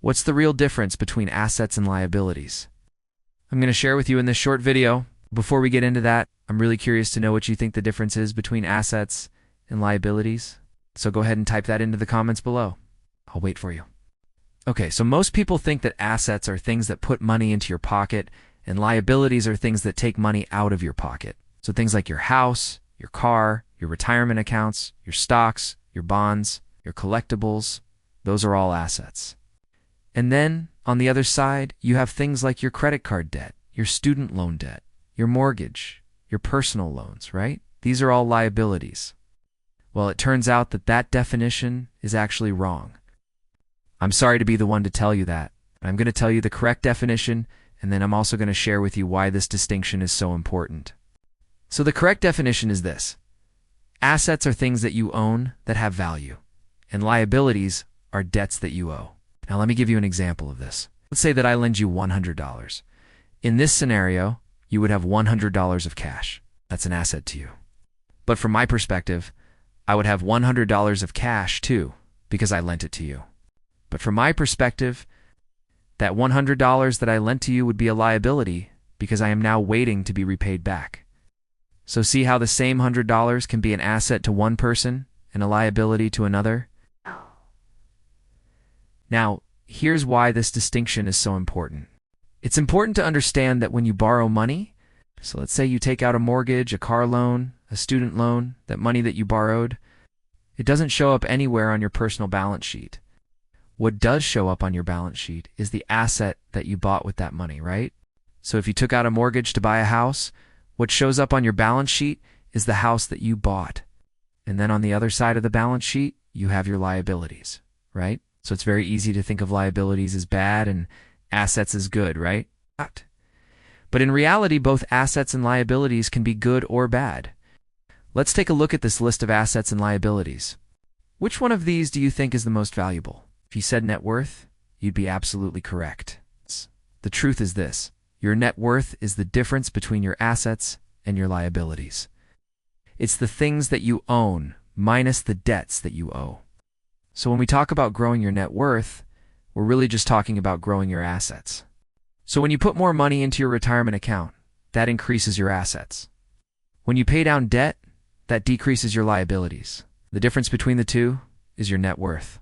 What's the real difference between assets and liabilities? I'm going to share with you in this short video. Before we get into that, I'm really curious to know what you think the difference is between assets and liabilities. So go ahead and type that into the comments below. I'll wait for you. Okay, so most people think that assets are things that put money into your pocket and liabilities are things that take money out of your pocket. So things like your house, your car, your retirement accounts, your stocks, your bonds, your collectibles, those are all assets. And then, on the other side, you have things like your credit card debt, your student loan debt, your mortgage, your personal loans, right? These are all liabilities. Well, it turns out that that definition is actually wrong. I'm sorry to be the one to tell you that. I'm going to tell you the correct definition, and then I'm also going to share with you why this distinction is so important. So the correct definition is this. Assets are things that you own that have value, and liabilities are debts that you owe. Now let me give you an example of this. Let's say that I lend you $100. In this scenario, you would have $100 of cash. That's an asset to you. But from my perspective, I would have $100 of cash too, because I lent it to you. But from my perspective, that $100 that I lent to you would be a liability because I am now waiting to be repaid back. So see how the same $100 can be an asset to one person and a liability to another? Now, here's why this distinction is so important. It's important to understand that when you borrow money, so let's say you take out a mortgage, a car loan, a student loan, that money that you borrowed, it doesn't show up anywhere on your personal balance sheet. What does show up on your balance sheet is the asset that you bought with that money, right? So if you took out a mortgage to buy a house, what shows up on your balance sheet is the house that you bought. And then on the other side of the balance sheet, you have your liabilities, right? So it's very easy to think of liabilities as bad and assets as good, right? But in reality, both assets and liabilities can be good or bad. Let's take a look at this list of assets and liabilities. Which one of these do you think is the most valuable? If you said net worth, you'd be absolutely correct. The truth is this. Your net worth is the difference between your assets and your liabilities. It's the things that you own minus the debts that you owe. So when we talk about growing your net worth, we're really just talking about growing your assets. So when you put more money into your retirement account, that increases your assets. When you pay down debt, that decreases your liabilities. The difference between the two is your net worth.